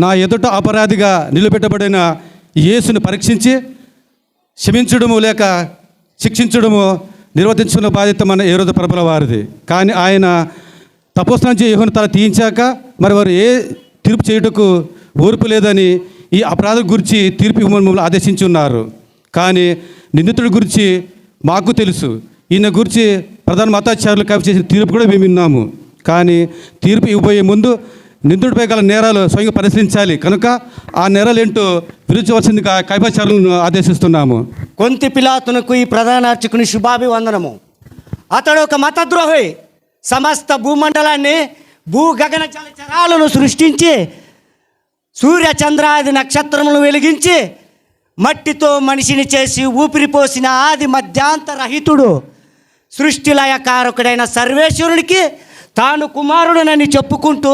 నా ఎదుట అపరాధిగా నిలబెట్టబడిన యేసును పరీక్షించి క్షమించడము లేక శిక్షించడము నిర్వర్తించుకున్న బాధ్యత మన హేరోదు ప్రభుల వారిది. కానీ ఆయన తపోస్నానం యోహాను తల తీయించాక మరి వారు ఏ తీర్పు చేయుటకు ఓర్పు లేదని ఈ అపరాధం గురించి తీర్పు ఇవ్వమని ఆదేశించి ఉన్నారు. కానీ నిందితుడి గురించి మాకు తెలుసు. ఈయన గురించి ప్రధాన మతాచారులు కాపీ చేసిన తీర్పు కూడా మేము విన్నాము. కానీ తీర్పు ఇవ్వబోయే ముందు నిందితుడిపై గల నేరాలు స్వయంగా పరిశీలించాలి కనుక ఆ నేరాలు ఏంటో విరుచవలసిందిగా కైపాచారులను ఆదేశిస్తున్నాము. కొంతి పిలాతునకు ఈ ప్రధాన అర్చకుని శుభాభివందనము. అతడు ఒక మతద్రోహి. సమస్త భూమండలాన్ని భూ గగన జలచరాలను సృష్టించి సూర్య చంద్రాది నక్షత్రములను వెలిగించి మట్టితో మనిషిని చేసి ఊపిరిపోసిన ఆది మధ్యాంతరహితుడు సృష్టి లయకారకుడైన సర్వేశ్వరునికి తాను కుమారుడనని చెప్పుకుంటూ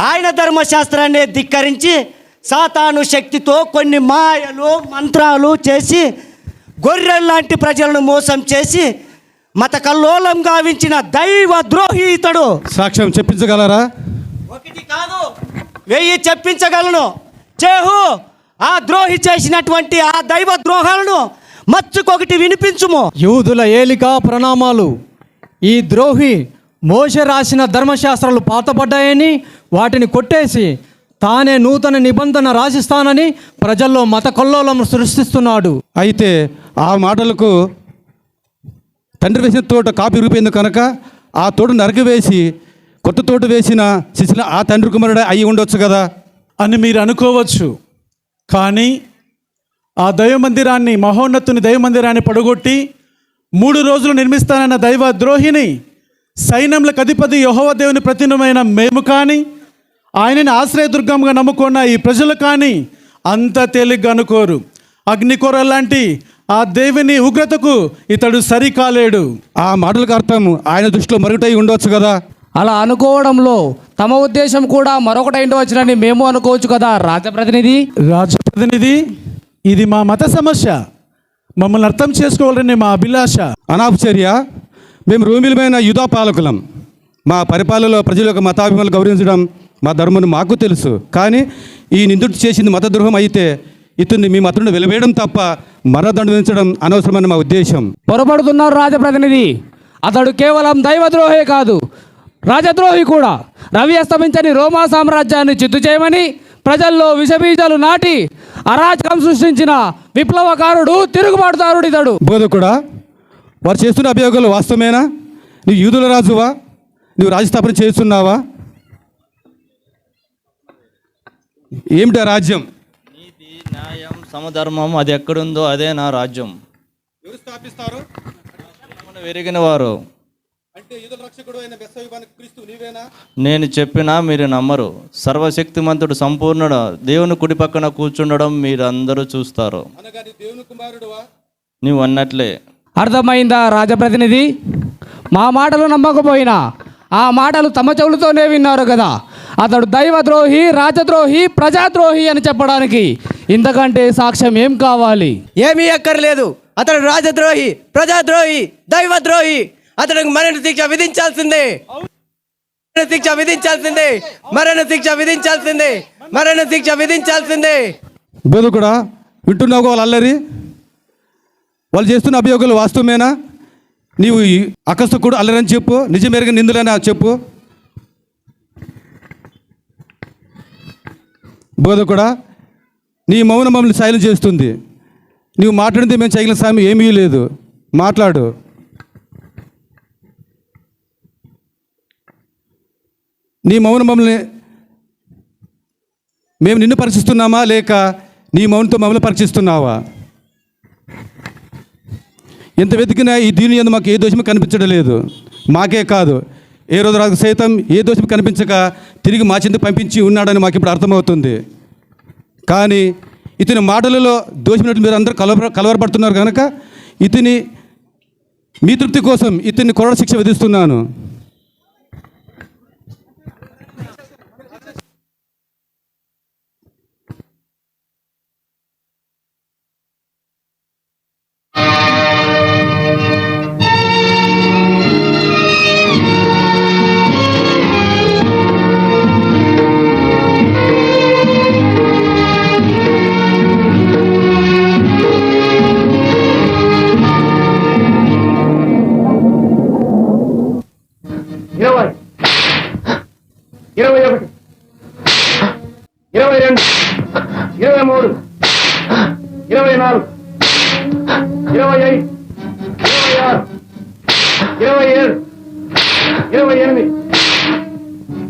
ఆయన ధర్మశాస్త్రాన్ని ధిక్కరించి సాతాను శక్తితో కొన్ని మాయలు మంత్రాలు చేసి గొర్రెల్లాంటి ప్రజలను మోసం చేసి మత కల్లోలం గావించిన దైవ ద్రోహి ఇతడు. సాక్ష్యం చెప్పించగలరా? ఒకటి కాదు 1000 చెప్పించగలను. చేహు ఆ ద్రోహి చేసినటువంటి ఆ దైవ ద్రోహాలను మచ్చుకొకటి వినిపించుము. యూదుల ఏలిక ప్రణామాలు. ఈ ద్రోహి మోషే రాసిన ధర్మశాస్త్రాలు పాతపడ్డాయని వాటిని కొట్టేసి తానే నూతన నిబంధన రాసిస్తానని ప్రజల్లో మత కొల్లోలం సృష్టిస్తున్నాడు. అయితే ఆ మాటలకు తండ్రి వేసిన తోట కాపీ రూపైంది కనుక ఆ తోట నరకవేసి కొత్త తోట వేసిన శిశుల ఆ తండ్రి కుమారుడు అయి ఉండొచ్చు కదా అని మీరు అనుకోవచ్చు. కానీ ఆ దైవమందిరాన్ని, మహోన్నతుని దైవమందిరాన్ని పడగొట్టి 3 రోజులు నిర్మిస్తానన్న దైవ ద్రోహిని సైన్యములకు అధిపతి యెహోవా దేవుని ప్రతిమమైన మేము కానీ ఆయనని ఆశ్రయదుర్గంగా నమ్ముకున్న ఈ ప్రజలు కానీ అంత తేలిగ్గా అనుకోరు. అగ్నికోర లాంటి ఆ దేవుని ఉగ్రతకు ఇతడు సరికాలేడు. ఆ మాటలకు అర్థం ఆయన దృష్టిలో మరుగుటై ఉండవచ్చు కదా. అలా అనుకోవడంలో తమ ఉద్దేశం కూడా మరొకటి ఉండవచ్చునని మేము అనుకోవచ్చు కదా రాజప్రతినిధి. ఇది మా మత సమస్య, మమ్మల్ని అర్థం చేసుకోవాలని మా అభిలాష. అనాపచర్య. మేము రోమిలమైన యూదా పాలకులం. మా పరిపాలనలో ప్రజల యొక్క మతాభిమానులు గౌరవించడం మా ధర్మం మాకు తెలుసు. కానీ ఈ నిందితుడు చేసింది మతద్రోహం అయితే ఇతన్ని మీ మతంలో వెలివేయడం తప్ప మరణదండ విధించడం అనవసరమైన మా ఉద్దేశం. పొరపడుతున్నారు రాజప్రతినిధి. అతడు కేవలం దైవద్రోహే కాదు, రాజద్రోహి కూడా. రవి అస్తమించని రోమా సామ్రాజ్యాన్ని చిత్తు చేయమని ప్రజల్లో విషబీజాలు నాటి అరాచకం సృష్టించిన విప్లవకారుడు, తిరుగుబాటుదారుడు ఇతడు. బోధకుడా, వారు చేస్తున్న అభియోగాలు వాస్తవమేనా? నువ్వు యూదుల రాజువా? నువ్వు రాజ్యస్థాపన చేస్తున్నావా? ఏమిటా రాజ్యం? నీతి, న్యాయం, సమధర్మం అది ఎక్కడుందో అదే నా రాజ్యం. ఎవరు స్థాపిస్తారు? విరిగిన వారు. అంటే యూదుల రక్షకుడు అయిన క్రీస్తు నీవేనా? నేను చెప్పినా మీరు నమ్మరు. సర్వశక్తిమంతుడు, సంపూర్ణుడు దేవుని కుడి పక్కన కూర్చుండడం మీరు అందరూ చూస్తారు. దేవుని కుమారుడువా? నువ్వు అన్నట్లే. అర్థమైందా రాజప్రతినిధి? మా మాటలు నమ్మకపోయినా ఆ మాటలు తమ చెవులతోనే విన్నారు కదా. అతడు దైవద్రోహి, రాజద్రోహి, ప్రజాద్రోహి అని చెప్పడానికి ఇంతకంటే సాక్ష్యం ఏం కావాలి? ఏమీ అక్కర్లేదు. అతడు రాజద్రోహి, ప్రజాద్రోహి, దైవద్రోహి. అతడికి మరణ శిక్ష విధించాల్సిందే. శిక్ష విధించాల్సిందే. మరణ శిక్ష విధించాల్సిందే. మరణ శిక్ష విధించాల్సిందే. బోధకుడా, వింటున్నావు వాళ్ళు అల్లరి? వాళ్ళు చేస్తున్న అభియోగాలు వాస్తవమేనా? నీవు అకస్తకుడు అల్లరని చెప్పు, నిజమేరగా నిందులని చెప్పు. బోధకుడా, నీ మౌనం మమ్మల్ని శైలం చేస్తుంది. నీవు మాట్లాడితే మేము చేయగలిగిన సాయం ఏమీ లేదు. మాట్లాడు. నీ మౌనం మమ్మల్ని, మేము నిన్ను పరీక్షిస్తున్నామా లేక నీ మౌనంతో మమ్మల్ని పరీక్షిస్తున్నావా? ఎంత వెతికినా ఈ దీని యందు మాకు ఏ దోషము కనిపించడం లేదు. మాకే కాదు, ఏ రోజు రాజు సైతం ఏ దోషం కనిపించక తిరిగి మా చెంది పంపించి ఉన్నాడని మాకు ఇప్పుడు అర్థమవుతుంది. కానీ ఇతని మాటలలో దోషమైనట్టు మీరు అందరూ కలవరపడుతున్నారు కనుక ఇతని మీ తృప్తి కోసం ఇతన్ని కొరడ శిక్ష విధిస్తున్నాను.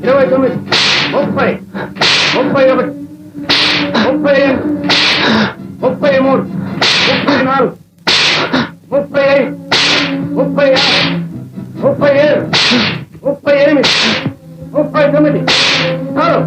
29, 30, 31, 32, 33, 34, 35, 36, 37, 38, 39. చాలు.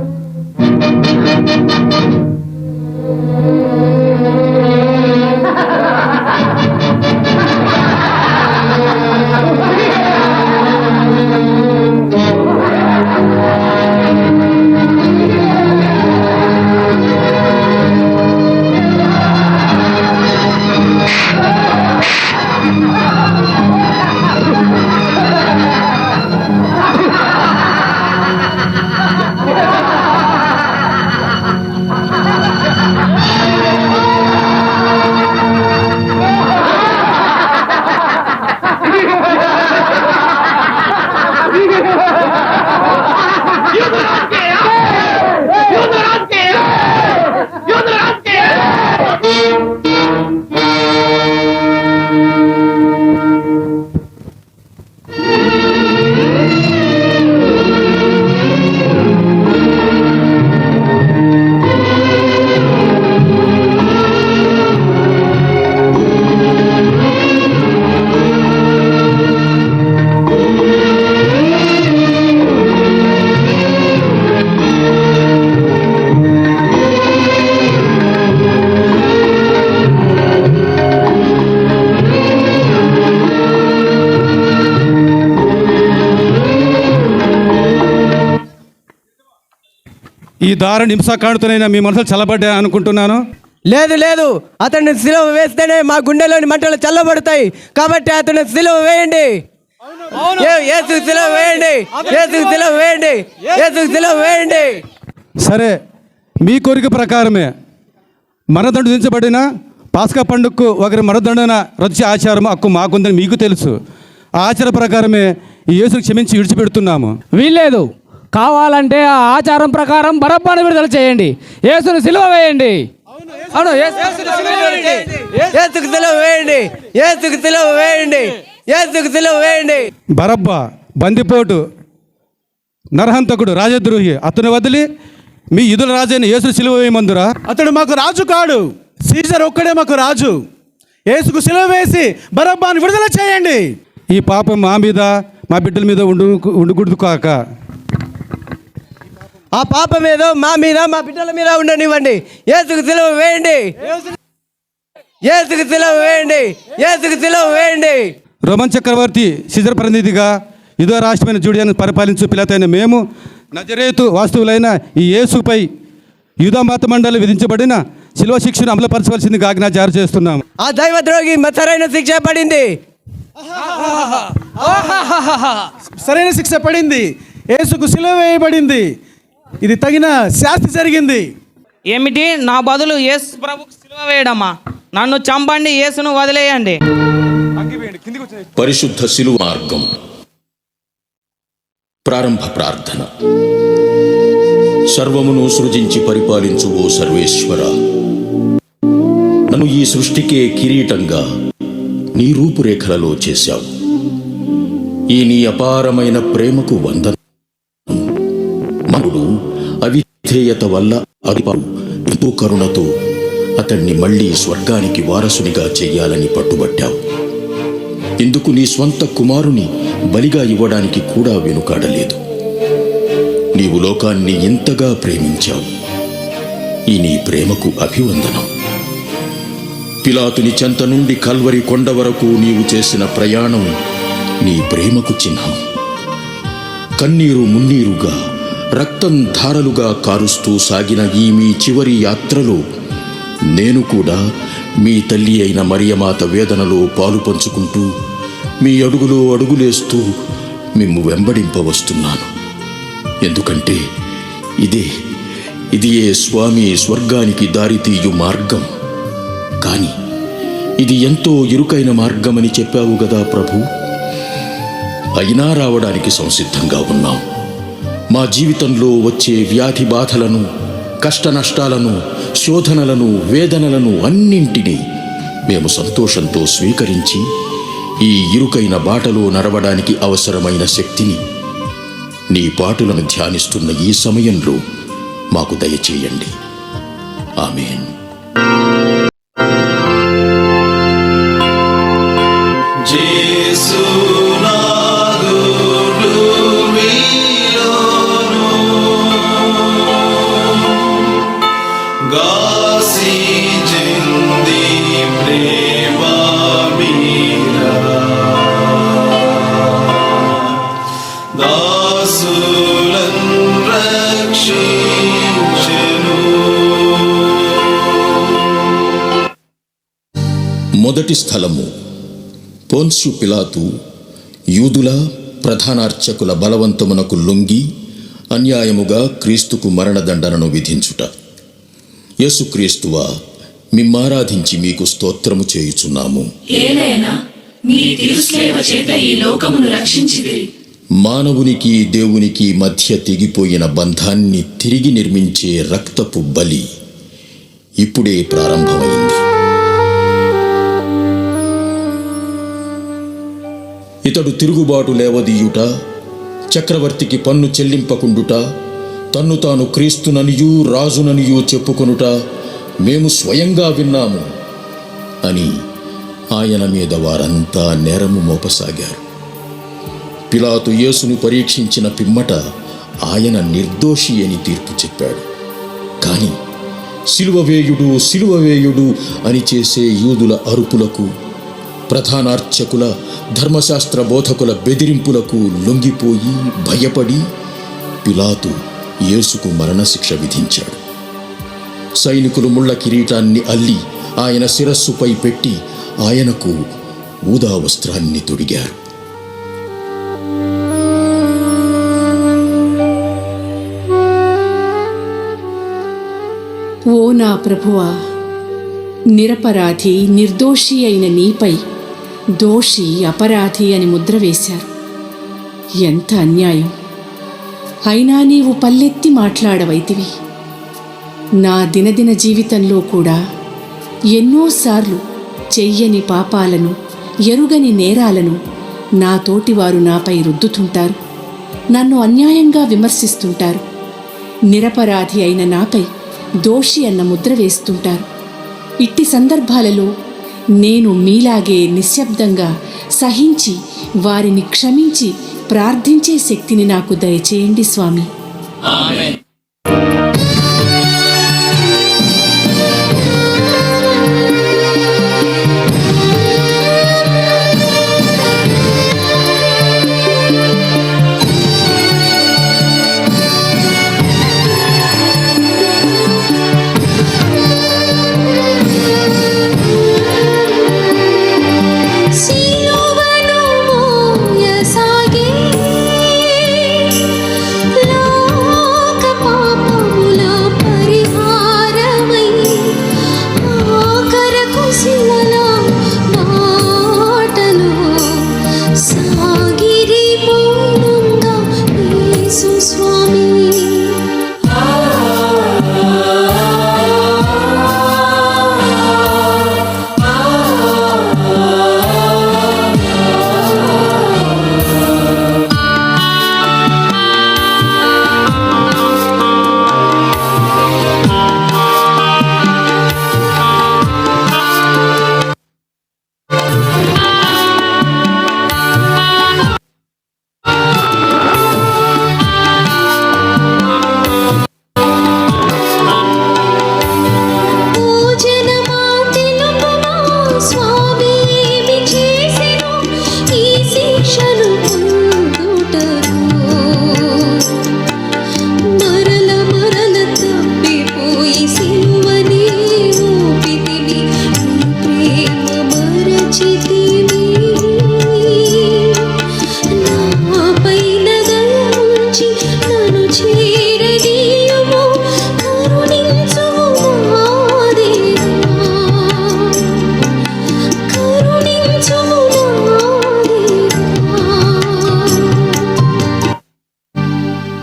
ఈ దారుణ హింసాకాండతోనైనా మీ మనసులు చల్లబడ్డా అనుకుంటున్నాను. లేదు లేదు, అతన్ని సిలువ వేస్తేనే మా గుండెలోని మంటలు చల్లబడతాయి. కాబట్టి అతన్ని సిలువ వేయండి. యేసు సిలువ వేయండి. యేసు సిలువ వేయండి. యేసు సిలువ వేయండి. సరే, మీ కోరిక ప్రకారమే మరణదండు విధించబడిన పాస్కా పండుగకు ఒకరి మరణదండన రద్దు ఆచారం హక్కు మాకుందని మీకు తెలుసు. ఆ ఆచార ప్రకారమే ఈ యేసును క్షమించి విడిచిపెడుతున్నాము. వీల్లేదు. కావాలంటే ఆ ఆచారం ప్రకారం బరబ్బాను విడుదల చేయండి. యేసును సిలువ వేయండి. అవును, యేసును సిలువ వేయండి. యేసుకు సిలువ వేయండి. యేసుకు సిలువ వేయండి. యేసుకు సిలువ వేయండి. బరబ్బా బందిపోటు, నరహంతకుడు, రాజద్రోహి, అతను వదిలి మీ యూదుల రాజైన యేసును సిలువ వేయమందురా? అతడు మాకు రాజు కాడు, సీజర్ ఒక్కడే మాకు రాజు. యేసుకు సిలువ వేసి బరబ్బాను విడుదల చేయండి. ఈ పాపం మా మీద మా బిడ్డల మీద ఉండకూడదు కాక ఆ పాపం ఏదో మా మీద మా బిడ్డల మీద ఉండనివ్వండి. యేసుకు సిలువ వేయండి. యేసుకు సిలువ వేయండి. యేసుకు సిలువ వేయండి. రోమన్ చక్రవర్తి సీజర్ ప్రతినిధిగా యూదా రాష్ట్రమైన జూడియాను పరిపాలించు పిలాతైన మేము నజరేతు వాస్తువులైన ఈ యేసుపై యూదా మత మండలి విధించబడిన శిలువ శిక్షను అమలుపరచవలసిందిగా ఆజ్ఞ జారీ చేస్తున్నాము. ఆ దైవద్రోహి సరైన శిక్ష పడింది. సరైన శిక్ష పడింది. యేసుకు సిలువ వేయబడింది. ఇది తగిన శాస్తి జరిగింది. ఏమిటి, నా బదులు యేసు ప్రభుకు సిలువ వేయడమా? నన్ను చంపండి, యేసును వదిలేయండి. పరిశుద్ధ శిలువ మార్గం. ప్రారంభ ప్రార్థన. సర్వమును సృజించి పరిపాలించు ఓ సర్వేశ్వర, నన్ను ఈ సృష్టికే కిరీటంగా నీ రూపురేఖలలో చేశావు. ఈ నీ అపారమైన ప్రేమకు వందనం. మనుడు అవిధేయత వల్ల అధిపడు ఎంతో కరుణతో అతన్ని మళ్లీ స్వర్గానికి వారసునిగా చెయ్యాలని పట్టుబట్టావు. ఇందుకు నీ స్వంత కుమారుని బలిగా ఇవ్వడానికి కూడా వెనుకాడలేదు. నీవు లోకాన్ని ఇంతగా ప్రేమించావు. ఈ నీ ప్రేమకు అభివందనం. పిలాతుని చెంత నుండి కల్వరి కొండ వరకు నీవు చేసిన ప్రయాణం నీ ప్రేమకు చిహ్నం. కన్నీరు మున్నీరుగా, రక్తం ధారలుగా కారుస్తూ సాగిన ఈ మీ చివరి యాత్రలో నేను కూడా మీ తల్లి అయిన మరియమాత వేదనలో పాలు పంచుకుంటూ, మీ అడుగులో అడుగులేస్తూ మిమ్ము వెంబడింపవస్తున్నాను. ఎందుకంటే ఇదియే స్వామి స్వర్గానికి దారితీయు మార్గం. కానీ ఇది ఎంతో ఇరుకైన మార్గమని చెప్పావు గదా ప్రభు. అయినా రావడానికి సంసిద్ధంగా ఉన్నాం. మా జీవితంలో వచ్చే వ్యాధి బాధలను, కష్ట నష్టాలను, శోధనలను, వేదనలను అన్నింటినీ మేము సంతోషంతో స్వీకరించి ఈ ఇరుకైన బాటలో నడవడానికి అవసరమైన శక్తిని నీ పాటలను ధ్యానిస్తున్న ఈ సమయంలో మాకు దయచేయండి. ఆమేన్. మొదటి స్థలము. పోన్స్యు పిలాతు యూదుల ప్రధానార్చకుల బలవంతమునకు లొంగి అన్యాయముగా క్రీస్తుకు మరణదండనను విధించుట. యేసుక్రీస్తువా, మిమ్మారాధించి మీకు స్తోత్రము చేయుచున్నాము. మానవునికి దేవునికి మధ్య తెగిపోయిన బంధాన్ని తిరిగి నిర్మించే రక్తపు బలి ఇప్పుడే ప్రారంభమైంది. ఇతడు తిరుగుబాటు లేవదీయుట, చక్రవర్తికి పన్ను చెల్లింపకుండుట, తన్ను తాను క్రీస్తుననియూ రాజుననియూ చెప్పుకొనుట మేము స్వయంగా విన్నాము అని ఆయన మీద వారంతా నేరము మోపసాగారు. పిలాతు యేసును పరీక్షించిన పిమ్మట ఆయన నిర్దోషి అని తీర్పు చెప్పాడు. కానీ సిలువవేయుడు సిలువవేయుడు అని చేసే యూదుల అరుపులకు, ప్రధానార్చకుల ధర్మశాస్త్ర బోధకుల బెదిరింపులకు లొంగిపోయి భయపడి పిలాతు యేసుకు మరణశిక్ష విధించాడు. సైనికులు ముళ్ళ కిరీటాన్ని అల్లి ఆయన శిరస్సుపై పెట్టి ఆయనకు ఊదా వస్త్రాన్ని తొడిగారు. ఓ నా ప్రభువా, నిరపరాధి నిర్దోషి అయిన నీపై దోషి అపరాధి అని ముద్ర వేశారు. ఎంత అన్యాయం! అయినా నీవు పల్లెత్తి మాట్లాడవైతివి. నా దినదిన జీవితంలో కూడా ఎన్నోసార్లు చెయ్యని పాపాలను, ఎరుగని నేరాలను నా తోటివారు నాపై రుద్దుతుంటారు. నన్ను అన్యాయంగా విమర్శిస్తుంటారు. నిరపరాధి అయిన నాపై దోషి అన్న ముద్ర వేస్తుంటారు. ఇట్టి సందర్భాలలో నేను మీలాగే నిశ్శబ్దంగా సహించి వారిని క్షమించి ప్రార్థించే శక్తిని నాకు దయచేయండి స్వామి. ఆమేన్.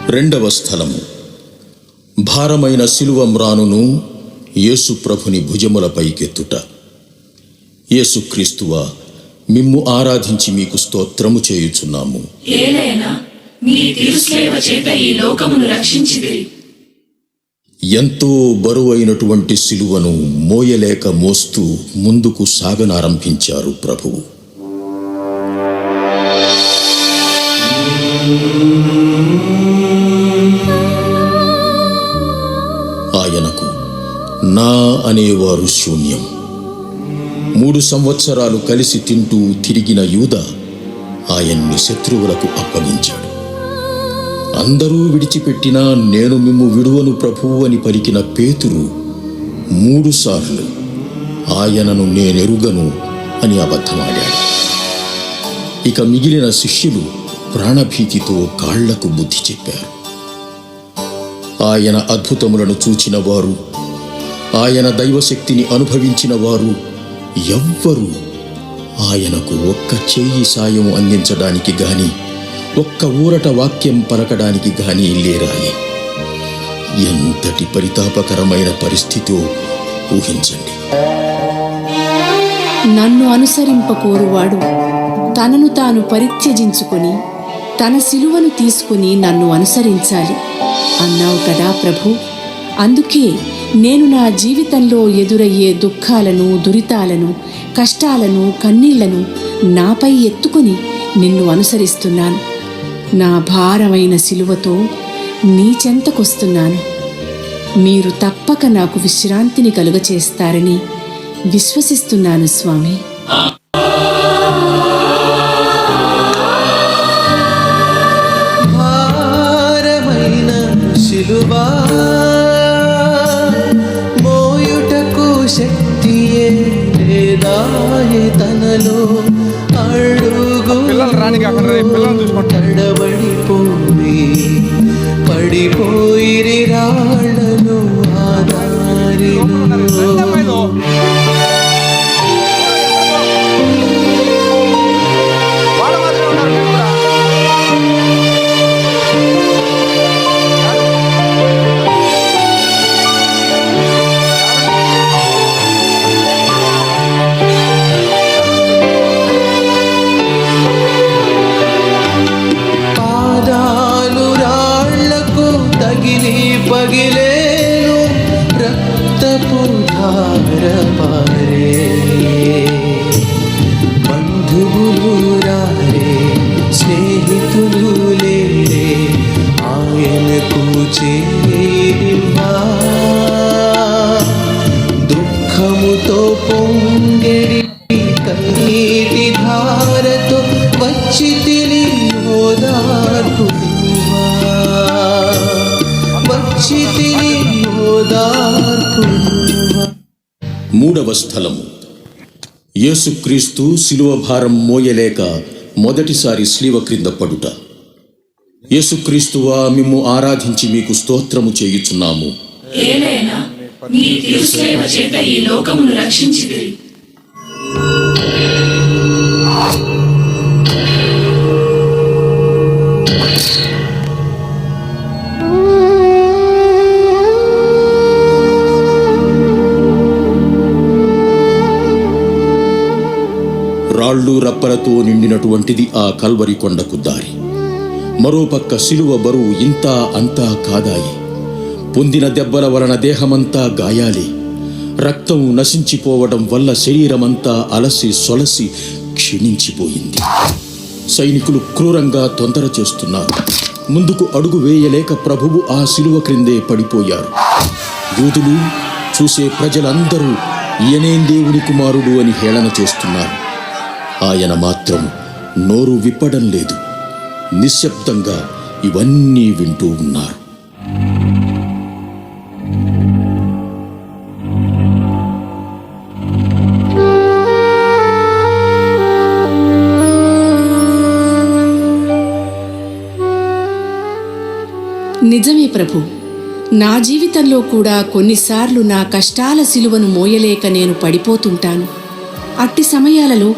రెండవ స్థలము. భారమైన శిలువ మ్రానును యేసు ప్రభుని భుజములపైకెత్తుట. యేసుక్రీస్తువా, మిమ్ము ఆరాధించి మీకు స్తోత్రము చేయుచున్నాము. నీ తిరుసేవ చేత ఈ లోకమును రక్షించితిరి. ఎంతో బరువైనటువంటి సిలువను మోయలేక మోస్తూ ముందుకు సాగనారంభించారు ప్రభువు. ఆయనకు నా అనేవారు శూన్యం. 3 సంవత్సరాలు కలిసి తింటూ తిరిగిన యూదా ఆయన్ని శత్రువులకు అప్పగించాడు. అందరూ విడిచిపెట్టినా నేను మిమ్ము విడువను ప్రభువు అని పలికిన పేతురు 3 సార్లు ఆయనను నేనెరుగను అని అబద్ధమాడాడు. ఇక మిగిలిన శిష్యులు ప్రాణభీతితో కాళ్లకు బుద్ధి చెప్పారు. ఆయన అద్భుతములను చూచిన వారు, ఆయన దైవశక్తిని అనుభవించిన వారు ఎవ్వరూ ఆయనకు ఒక్క చెయ్యి సాయం అందించడానికి గాని, ఒక్క ఊరట వాక్యం పలకడానికి గాని లేరాయే. ఎంతటి పరితాపకరమైన పరిస్థితో ఊహించండి. నన్ను అనుసరింపకోరువాడు తనను తాను పరిత్యజించుకొని తన సిలువను తీసుకుని నన్ను అనుసరించాలి అన్నావు కదా ప్రభు. అందుకే నేను నా జీవితంలో ఎదురయ్యే దుఃఖాలను, దురితాలను, కష్టాలను, కన్నీళ్లను నాపై ఎత్తుకొని నిన్ను అనుసరిస్తున్నాను. నా భారమైన సిలువతో నీ చెంతకొస్తున్నాను. మీరు తప్పక నాకు విశ్రాంతిని కలుగచేస్తారని విశ్వసిస్తున్నాను స్వామి. భారమైన సిలువా మోయుటకు శక్తియే లేదాయే తనలో. అడుగు తడబడిపోయి పడిపోయిరి రాళ్ళను ఆధారిలో. పగిలేను రక్తపు ధార పారే. బంధువులు రారే, స్నేహితులు లేరే, ఆయనకు చేరివా. దుఃఖముతో పొంగెడి కన్నీటి ధారతో వచ్చి తిని ఓదార్పు. మూడవ స్థలము. యేసుక్రీస్తు శిలువ భారం మోయలేక మొదటిసారి శిలువ క్రింద పడుట. యేసుక్రీస్తువా, మిమ్ము ఆరాధించి మీకు స్తోత్రము చేయుచున్నాము. ఏలైనా నీ తిరుసేవ చేత ఈ లోకమును రక్షించితిరి. రాళ్ళు రప్పలతో నిండినటువంటిది ఆ కల్వరి కొండకు దారి. మరోపక్క శిలువ బరువు ఇంతా అంతా కాదాయి. పొందిన దెబ్బల వలన దేహమంతా గాయాలే. రక్తం నశించిపోవడం వల్ల శరీరమంతా అలసి సొలసి క్షీణించిపోయింది. సైనికులు క్రూరంగా తొందర చేస్తున్నారు. ముందుకు అడుగు వేయలేక ప్రభువు ఆ శిలువ క్రిందే పడిపోయారు. యూదులు, చూసే ప్రజలందరూ ఈయనేం దేవుని కుమారుడు అని హేళన చేస్తున్నారు. ఆయన మాత్రం నోరు విప్పడం లేదు. నిశ్శబ్దంగా ఇవన్నీ వింటూ ఉన్నారు. నిజమే ప్రభు. నా జీవితంలో కూడా కొన్నిసార్లు నా కష్టాల సిలువను మోయలేక నేను పడిపోతుంటాను. అట్టి సమయాలలో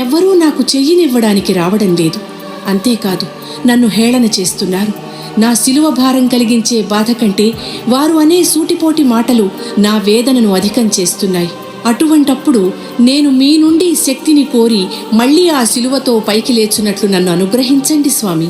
ఎవ్వరూ నాకు చెయ్యినివ్వడానికి రావడం లేదు. అంతేకాదు, నన్ను హేళన చేస్తున్నారు. నా సిలువ భారం కలిగించే బాధ కంటే వారు అనే సూటిపోటి మాటలు నా వేదనను అధికం చేస్తున్నాయి. అటువంటప్పుడు నేను మీ నుండి శక్తిని కోరి మళ్ళీ ఆ సిలువతో పైకి లేచున్నట్లు నన్ను అనుగ్రహించండి స్వామి.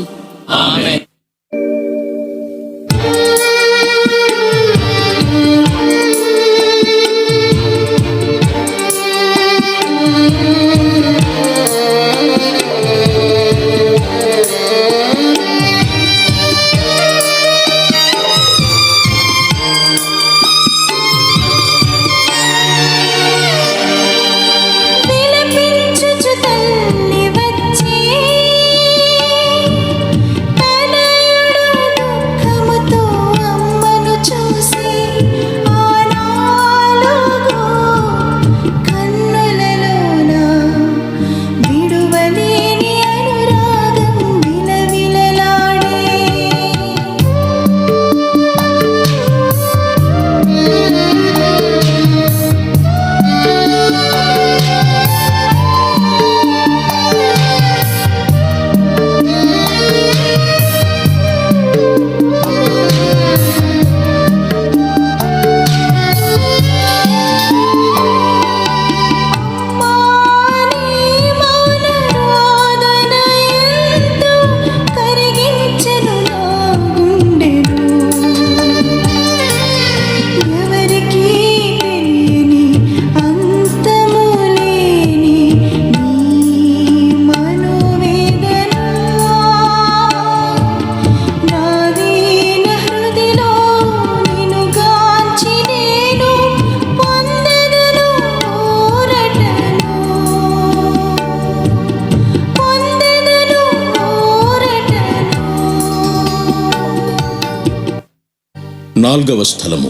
నాల్గవ స్థలము.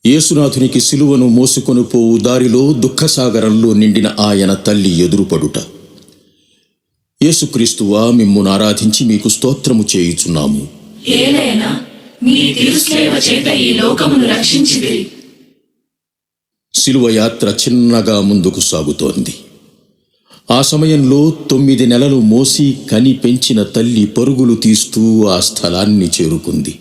యేసునాథునికి సిలువను మోసుకొని పోవు దారిలో దుఃఖసాగరంలో నిండిన ఆయన తల్లి ఎదురుపడుట. యేసుక్రీస్తువా, మిమ్మును ఆరాధించి మీకు స్తోత్రము చేయుచున్నాము. ఏలైనా మీ తిరుసేవ చేత ఈ లోకమును రక్షించితిరి. సిలువ యాత్ర చిన్నగా ముందుకు సాగుతోంది. ఆ సమయంలో 9 నెలలు మోసి కని పెంచిన తల్లి పరుగులు తీస్తూ ఆ స్థలాన్ని చేరుకుంది.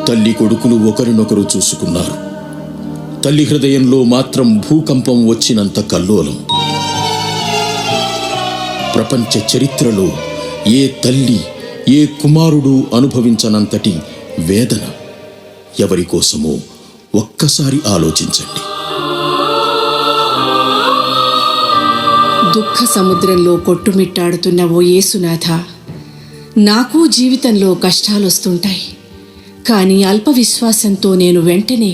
తల్లి కొడుకులు ఒకరినొకరు చూసుకున్నారు. తల్లి హృదయంలో మాత్రం భూకంపం వచ్చినంత కల్లోలం. ప్రపంచ చరిత్రలో ఏ తల్లి, ఏ కుమారుడు అనుభవించనంతటి వేదన ఎవరి కోసమో ఒక్కసారి ఆలోచించండి. దుఃఖ సముద్రంలో కొట్టుమిట్టాడుతున్న ఓ యేసునాథ, నాకు జీవితంలో కష్టాలొస్తుంటాయి. కానీ అల్ప విశ్వాసంతో నేను వెంటనే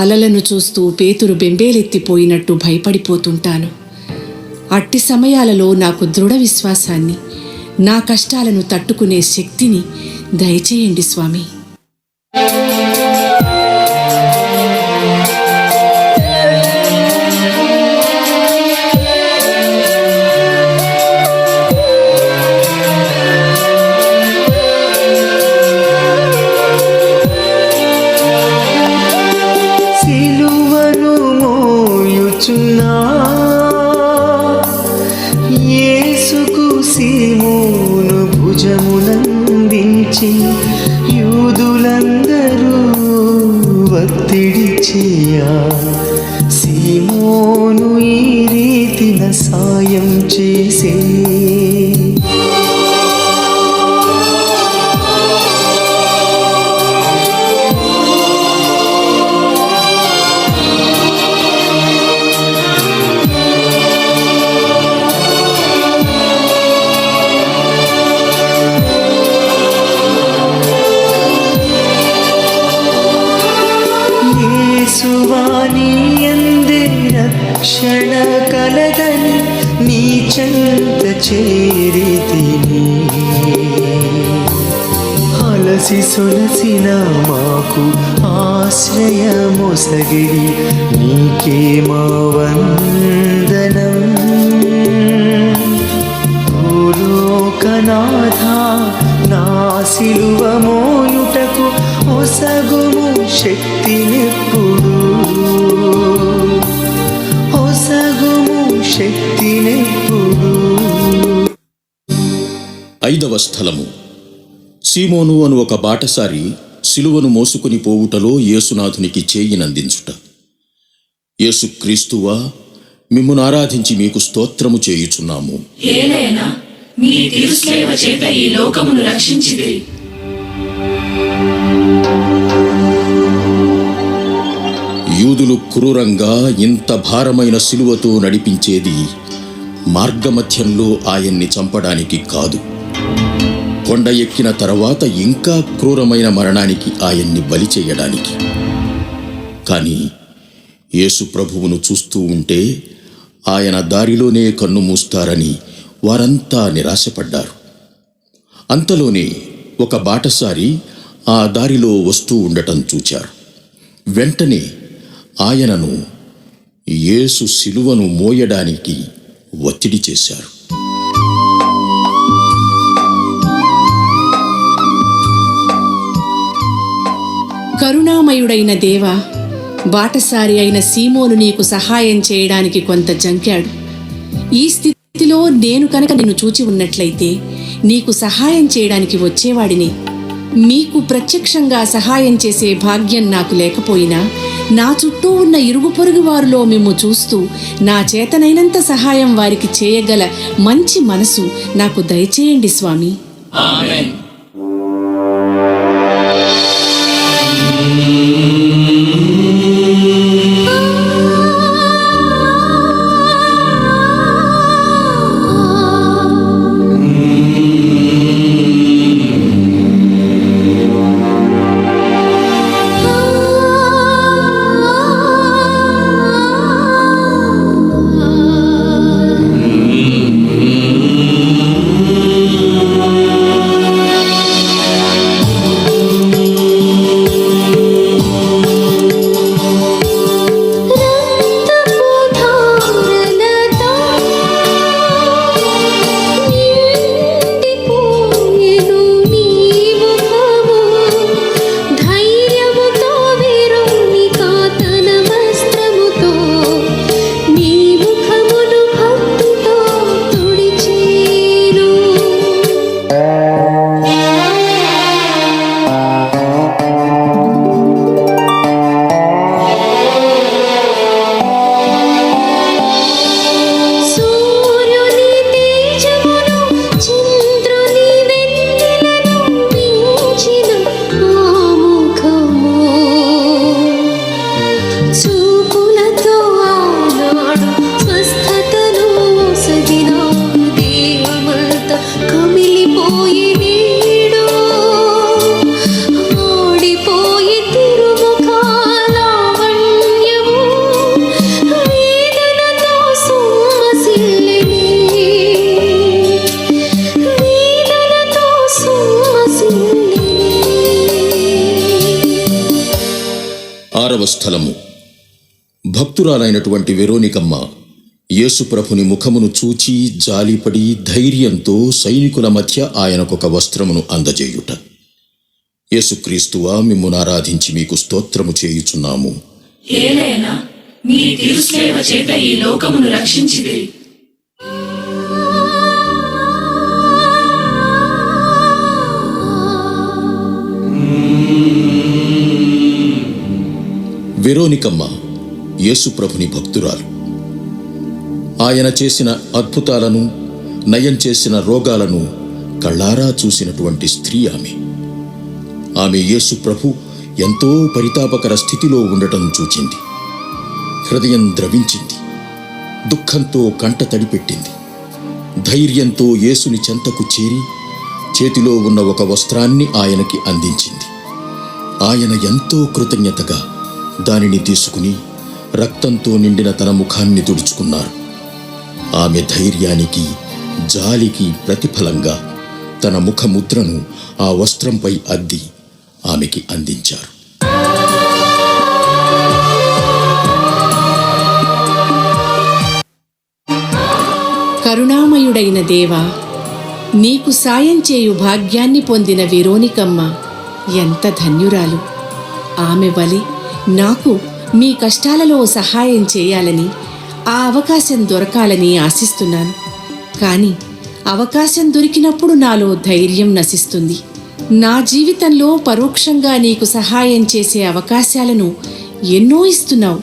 అలలను చూస్తూ పేతురు బెంబేలెత్తిపోయినట్టు భయపడిపోతుంటాను. అట్టి సమయాలలో నాకు దృఢ విశ్వాసాన్ని, నా కష్టాలను తట్టుకునే శక్తిని దయచేయండి స్వామి. యేసుకు సీమోను భుజమునందించి యూదులందరూ ఒత్తిడి చేయ సీమోను ఈ రీతిన సాయం చేసే. యేసువాని యందే రక్షణ కలదని నీ చెంత చేరితిని. అలసి సొలసిన మాకు ఆశ్రయమొసగిడి నీకే మా వందనం. భూలోకనాథ, నా సిలువ మోయుటకు ఒసగుము శక్తినెప్పుడు, ఒసగుము శక్తినెప్పుడు. 5వ స్థలము. సీమోను అను ఒక బాటసారి సిలువను మోసుకుని పోవుటలో యేసునాథునికి చేయినందించుట. యేసుక్రీస్తువా, మిమ్మును ఆరాధించి మీకు స్తోత్రము చేయుచున్నాము. ఏలైనా మీ తిరుసేవ చేత ఈ లోకమును రక్షించితిరి. యూదులు క్రూరంగా ఇంత భారమైన సిలువతో నడిపించేది మార్గమధ్యంలో ఆయన్ని చంపడానికి కాదు, కొండ ఎక్కిన తర్వాత ఇంకా క్రూరమైన మరణానికి ఆయన్ని బలి చేయడానికి. కానీ యేసు ప్రభువును చూస్తూ ఉంటే ఆయన దారిలోనే కన్ను మూస్తారని వారంతా నిరాశపడ్డారు. అంతలోనే ఒక బాటసారి ఆ దారిలో వస్తూ ఉండటం చూచారు. వెంటనే ఆయనను యేసు సిలువను మోయడానికి ఒత్తిడి చేశారు. కరుణామయుడైన దేవా, బాటసారి అయిన సీమోను నీకు సహాయం చేయడానికి కొంత జంకాడు. ఈ స్థితిలో నేను కనుక నిన్ను చూచి ఉన్నట్లయితే నీకు సహాయం చేయడానికి వచ్చేవాడిని. మీకు ప్రత్యక్షంగా సహాయం చేసే భాగ్యం నాకు లేకపోయినా నా చుట్టూ ఉన్న ఇరుగు పొరుగు వారిలో మిమ్ము చూస్తూ నా చేతనైనంత సహాయం వారికి చేయగల మంచి మనసు నాకు దయచేయండి స్వామి. ఆమేన్. స్థలము. భక్తురాలైనటువంటి వెరోనికమ్మ యేసుప్రభుని ముఖమును చూచి జాలిపడి ధైర్యంతో సైనికుల మధ్య ఆయనకొక వస్త్రమును అందజేయుట. యేసుక్రీస్తువా, మిమ్మును ఆరాధించి మీకు స్తోత్రము చేయుచున్నాము. ఏలైనా మీ తిరుసేవ చేత ఈ లోకమును రక్షించితిరి. వెరోనికమ్మ యేసుప్రభుని భక్తురాలు. ఆయన చేసిన అద్భుతాలను, నయం చేసిన రోగాలను కళ్ళారా చూసినటువంటి స్త్రీ ఆమె. ఆమె యేసుప్రభు ఎంతో పరితాపకర స్థితిలో ఉండటం చూచింది. హృదయం ద్రవించింది, దుఃఖంతో కంట తడిపెట్టింది. ధైర్యంతో యేసుని చెంతకు చేరి చేతిలో ఉన్న ఒక వస్త్రాన్ని ఆయనకి అందించింది. ఆయన ఎంతో కృతజ్ఞతగా దానిని తీసుకుని రక్తంతో నిండిన తన ముఖాన్ని తుడుచుకున్నారు. ఆమె ధైర్యానికి, జాలికి ప్రతిఫలంగా తన ముఖముద్రను ఆ వస్త్రంపై అద్ది ఆమెకి అందించారు. కరుణామయుడైన దేవా, నీకు సాయం చేయు భాగ్యాన్ని పొందిన వెరోనికమ్మ ఎంత ధన్యురాలు. ఆమె వలె నాకు మీ కష్టాలలో సహాయం చేయాలని, ఆ అవకాశం దొరకాలని ఆశిస్తున్నాను. కానీ అవకాశం దొరికినప్పుడు నాలో ధైర్యం నశిస్తుంది. నా జీవితంలో పరోక్షంగా నీకు సహాయం చేసే అవకాశాలను ఎన్నో ఇస్తున్నావు,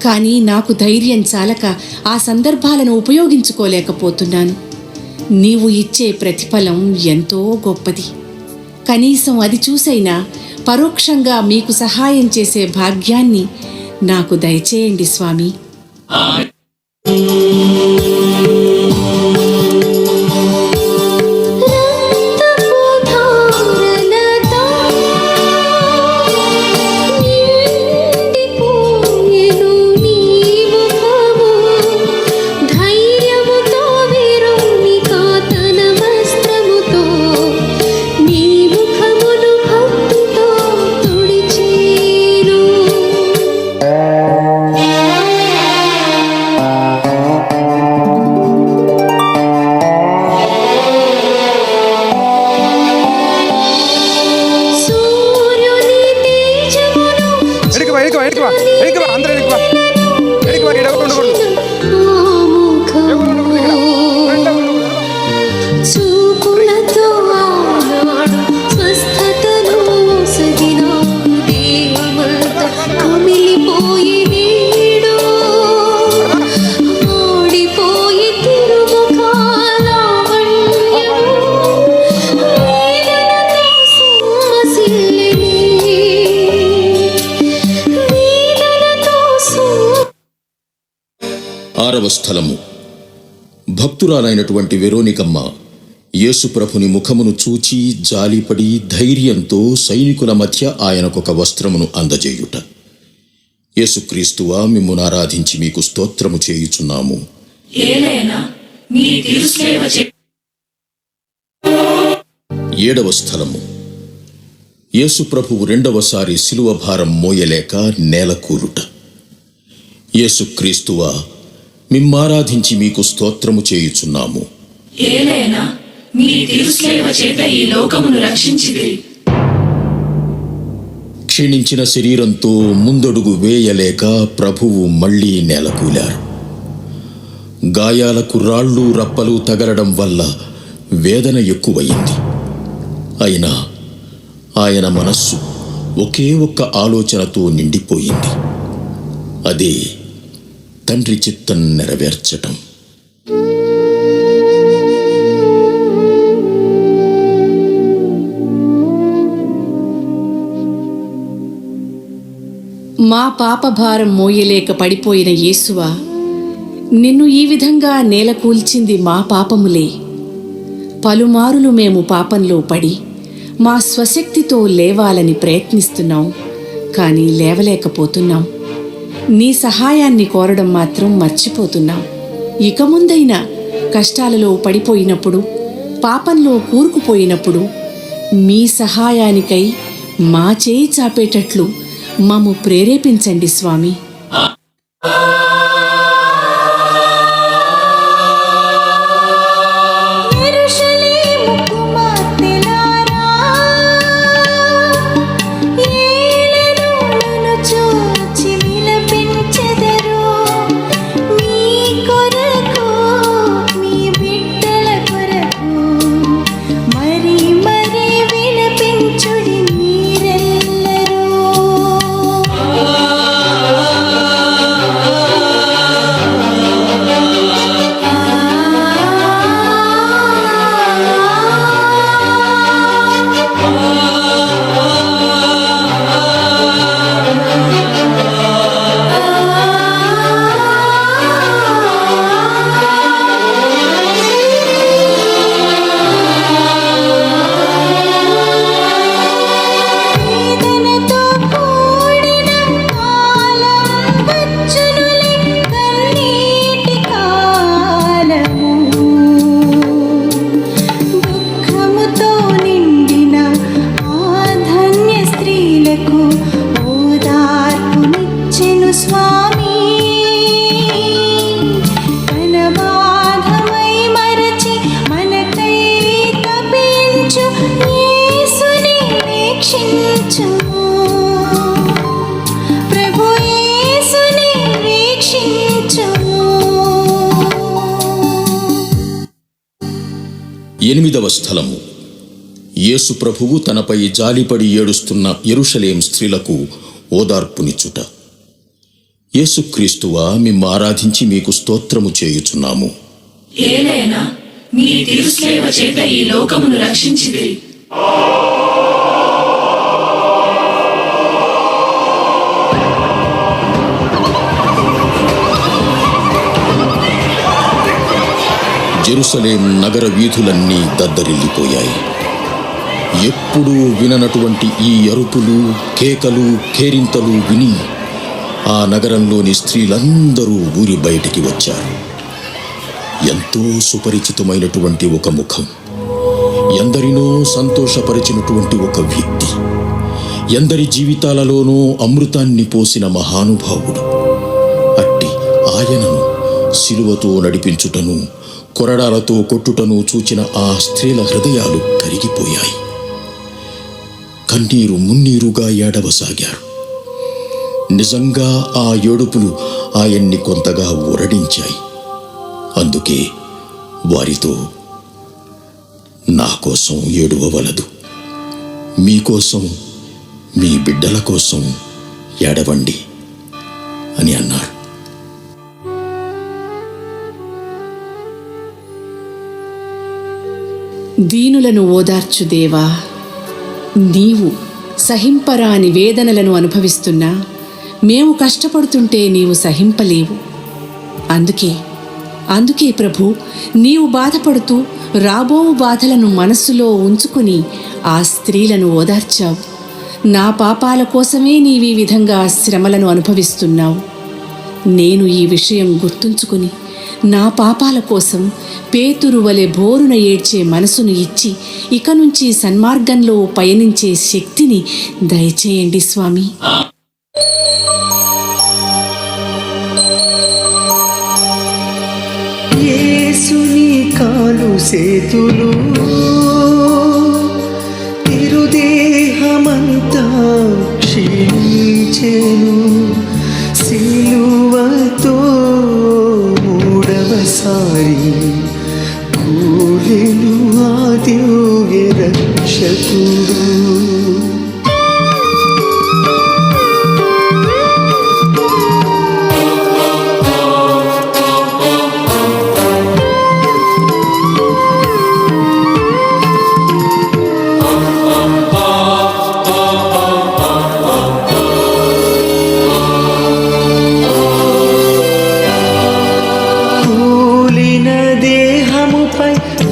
కానీ నాకు ధైర్యం చాలక ఆ సందర్భాలను ఉపయోగించుకోలేకపోతున్నాను. నీవు ఇచ్చే ప్రతిఫలం ఎంతో గొప్పది. కనీసం అది చూసైనా పరోక్షంగా మీకు సహాయం చేసే భాగ్యాన్ని నాకు దయచేయండి స్వామి. ఆరవ స్థలము. భక్తురాలైనటువంటి వెరోనికమ్మ యేసుప్రభుని ముఖమును చూచి జాలిపడి ధైర్యంతో సైనికుల మధ్య ఆయనకొక వస్త్రమును అందజేయుట. యేసుక్రీస్తువా, మిమ్మును ఆరాధించి మీకు స్తోత్రము చేయుచున్నాము. ఏడవ స్థలము. యేసుప్రభువు రెండవసారి శిలువ భారం మోయలేక నేలకూరుట. యేసుక్రీస్తువా, మిమ్మారాధించి మీకు స్తోత్రము చేయుచున్నాము. క్షీణించిన శరీరంతో ముందడుగు వేయలేక ప్రభువు మళ్లీ నేలకూలారు. గాయాలకు రాళ్ళు రప్పలు తగలడం వల్ల వేదన ఎక్కువయింది. అయినా ఆయన మనస్సు ఒకే ఒక్క ఆలోచనతో నిండిపోయింది. అదే తండ్రి చిత్తం నెరవేర్చటం. మా పాప భారం మోయలేక పడిపోయిన యేసువా, నిన్ను ఈ విధంగా నేలకూల్చింది మా పాపములే. పలుమారులు మేము పాపంలో పడి మా స్వశక్తితో లేవాలని ప్రయత్నిస్తున్నాం, కానీ లేవలేకపోతున్నాం. నీ సహాయాన్ని కోరడం మాత్రం మర్చిపోతున్నాం. ఇక ముందైనా కష్టాలలో పడిపోయినప్పుడు, పాపంలో కూరుకుపోయినప్పుడు మీ సహాయానికై మా చేయి చాపేటట్లు మమ్ము ప్రేరేపించండి స్వామి. ఎనిమిదవ స్థలము. యేసు ప్రభువు తనపై జాలిపడి ఏడుస్తున్న యెరూషలేం స్త్రీలకు ఓదార్పునిచ్చుట. యేసుక్రీస్తువా, మిమ్ము ఆరాధించి మీకు స్తోత్రము చేయుచున్నాము. ఏలైనా మీ తిరుసేవ చేత ఈ లోకమును రక్షించితిరి. జెరూసలేం నగర వీధులన్నీ దద్దరిల్లిపోయాయి. ఎప్పుడూ విననటువంటి ఈ అరుపులు, కేకలు, కేరింతలు విని ఆ నగరంలోని స్త్రీలందరూ ఊరి బయటికి వచ్చారు. ఎంతో సుపరిచితమైనటువంటి ఒక ముఖం, ఎందరినో సంతోషపరిచినటువంటి ఒక వ్యక్తి, ఎందరి జీవితాలలోనూ అమృతాన్ని పోసిన మహానుభావుడు, అట్టి ఆయనను శిలువతో నడిపించుటను, కొరడాలతో కొట్టుటను చూచిన ఆ స్త్రీల హృదయాలు కరిగిపోయాయి. కన్నీరు మున్నీరుగా ఏడవసాగారు. నిజంగా ఆ ఏడుపులు ఆయన్ని కొంతగా ఊరడించాయి. అందుకే వారితో, నా కోసం ఏడవవలదు, మీకోసం, మీ బిడ్డల కోసం ఏడవండి అని అన్నారు. దీనులను ఓదార్చు దేవా, నీవు సహింపరాని వేదనలను అనుభవిస్తున్నా మేము కష్టపడుతుంటే నీవు సహింపలేవు. అందుకే ప్రభు, నీవు బాధపడుతూ రాబో బాధలను మనస్సులో ఉంచుకుని ఆ స్త్రీలను ఓదార్చావు. నా పాపాల కోసమే నీవీ విధంగా శ్రమలను అనుభవిస్తున్నావు. నేను ఈ విషయం గుర్తుంచుకుని నా పాపాల కోసం పేతురు వలె బోరున ఏడ్చే మనసును ఇచ్చి ఇక నుంచి సన్మార్గంలో పయనించే శక్తిని దయచేయండి స్వామి. యేసుని కాలు సేతులు తిరుదేహమంతా క్షీణించెను. సిలువతో మూడవసారి కూలెను ఆ దివ్య రక్షకుడు.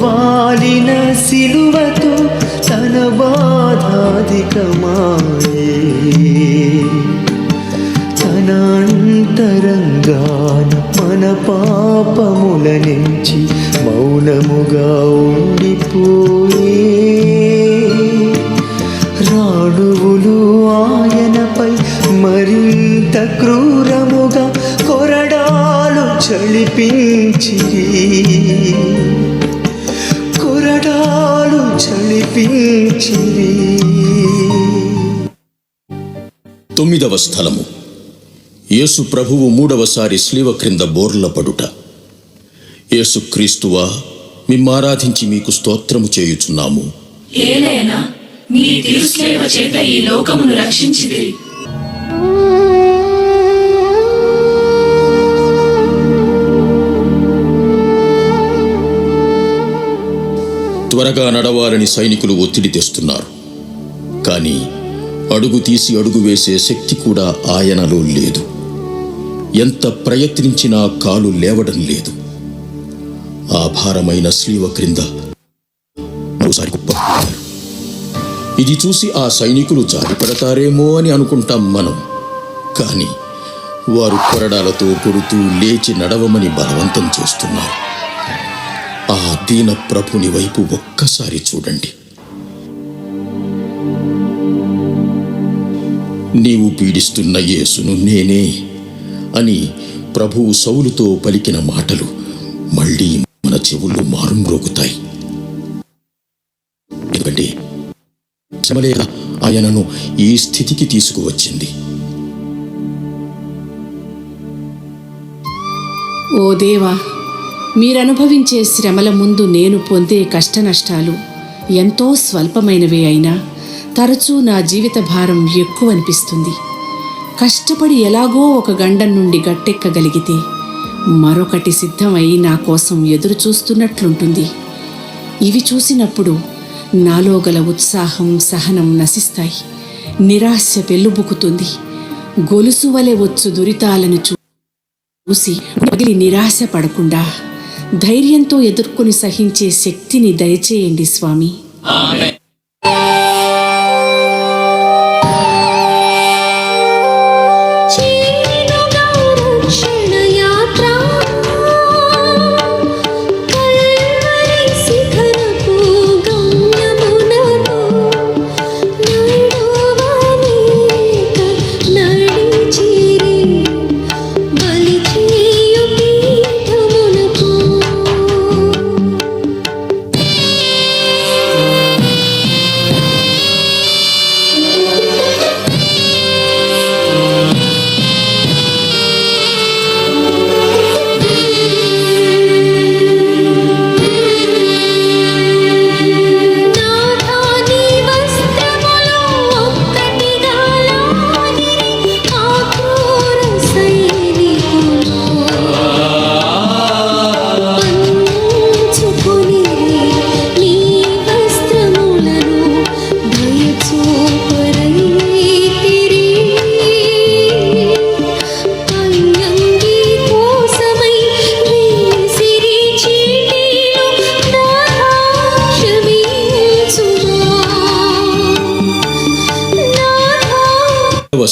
వాలిన సిలువతో తన బాధాధికమాయే. తన అంతరంగాన మన పాపముల నుంచి మౌనముగా ఉండిపోయే. రాణువులు ఆయనపై మరింత క్రూరముగా కొరడాలు చలిపించిరి. కొరడాలు చలిపించిరి. 9వ స్థలము, యేసు ప్రభువు 3వసారి శిలువ క్రింద బోర్ల పడుట. యేసుక్రీస్తువా, మిమ్మారాధించి మీకు స్తోత్రము చేయుచున్నాము. ఏలైనా మీ తిరుసేవ చేత ఈ లోకమును రక్షించితిరి. త్వరగా నడవాలని సైనికులు ఒత్తిడి తెస్తున్నారు. కానీ అడుగు తీసి అడుగు వేసే శక్తి కూడా ఆయనలో లేదు. ఎంత ప్రయత్నించినా కాలు లేవడం లేదు. ఆ భారమైన శిలువ క్రింద మరోసారి కుప్పకూడారు. ఇది చూసి ఆ సైనికులు జారిపడతారేమో అని అనుకుంటాం మనం. కానీ వారు కొరడాలతో కొడుతూ లేచి నడవమని బలవంతం చేస్తున్నారు. ఆ దీన ప్రభుని వైపు ఒక్కసారి చూడండి. నీవు పీడిస్తున్న యేసును నేనే అని ప్రభువు సౌలుతో పలికిన మాటలు మళ్ళీ మన చెవుల్లో మారుమ్రోగుతాయి. ఎందుకంటే శ్రమలే ఆయనను ఈ స్థితికి తీసుకువచ్చింది. ఓ దేవా, మీరనుభవించే శ్రమల ముందు నేను పొందే కష్టనష్టాలు ఎంతో స్వల్పమైనవే అయినా తరచూ నా జీవిత భారం ఎక్కువ అనిపిస్తుంది. కష్టపడి ఎలాగో ఒక గండం నుండి గట్టెక్కగలిగితే మరొకటి సిద్ధమై నా కోసం ఎదురు చూస్తున్నట్లుంటుంది. ఇవి చూసినప్పుడు నాలో గల ఉత్సాహం, సహనం నశిస్తాయి. నిరాశ పెళ్ళుబుకుతుంది. గొలుసు వలె వచ్చు దురితాలను చూసి పగిలి నిరాశ పడకుండా ధైర్యంతో ఎదుర్కొని సహించే శక్తిని దయచేయండి స్వామి.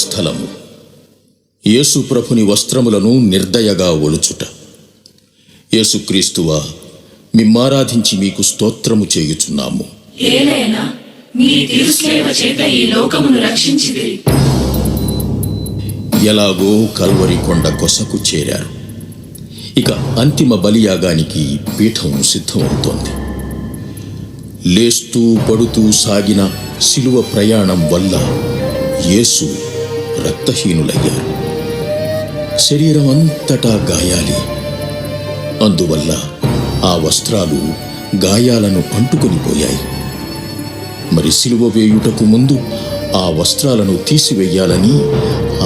స్థలము యేసు ప్రభుని వస్త్రములను నిర్దయగా ఒలుచుట. యేసుక్రీస్తువా, మిమ్మారాధించి మీకు స్తోత్రము చేయుచున్నాము. ఎలాగో కల్వరి కొండ కొసకు చేరారు. ఇక అంతిమ బలియాగానికి పీఠం సిద్ధమవుతోంది. లేస్తూ పడుతూ సాగిన శిలువ ప్రయాణం వల్ల యేసు రక్తహీనులయ్యారు. శరీరం అంతటా గాయాలి. అందువల్ల ఆ వస్త్రాలు గాయాలను అంటుకొనిపోయాయి. మరి సిలువ వేయుటకు ముందు ఆ వస్త్రాలను తీసివేయాలని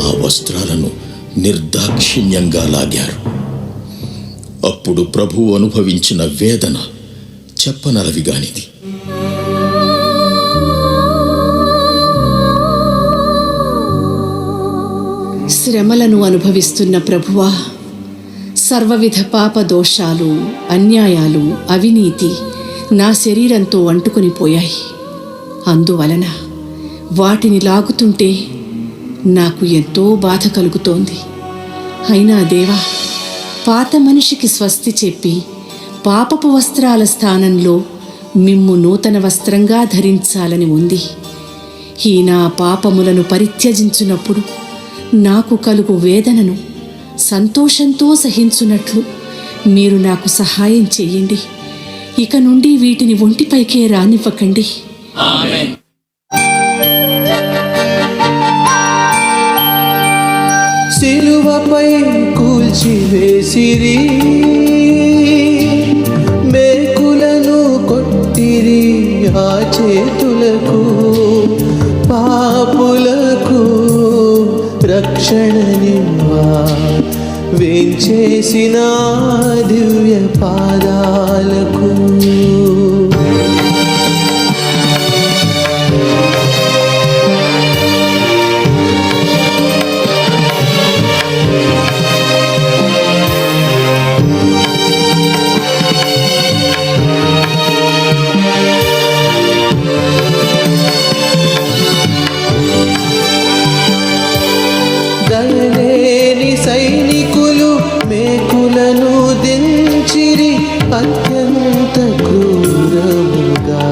ఆ వస్త్రాలను నిర్దాక్షిణ్యంగా లాగారు. అప్పుడు ప్రభువు అనుభవించిన వేదన చెప్పనలవిగానిది. శ్రమలను అనుభవిస్తున్న ప్రభువా, సర్వవిధ పాప దోషాలు, అన్యాయాలు, అవినీతి నా శరీరంతో అంటుకొని పోయాయి. అందువలన వాటిని లాగుతుంటే నాకు ఎంతో బాధ కలుగుతోంది. అయినా దేవా, పాత మనిషికి స్వస్తి చెప్పి పాపపు వస్త్రాల స్థానంలో మిమ్ము నూతన వస్త్రంగా ధరించాలని ఉంది. ఈ నా పాపములను పరిత్యజించునప్పుడు నాకు కలుగు వేదనను సంతోషంతో సహించున్నట్లు మీరు నాకు సహాయం చెయ్యండి. ఇక నుండి వీటిని ఒంటిపైకే రానివ్వకండి. సిలువపై కూల్చివేసిరి, మేకులను కొట్టిరి ఆ చేతులకు. పాపులకు రక్షణనివ్వా వేంచేసిన దివ్య పాదాలకు. దయలేని సైనికులు మేకులను దించిరి అత్యంత క్రూరముగా.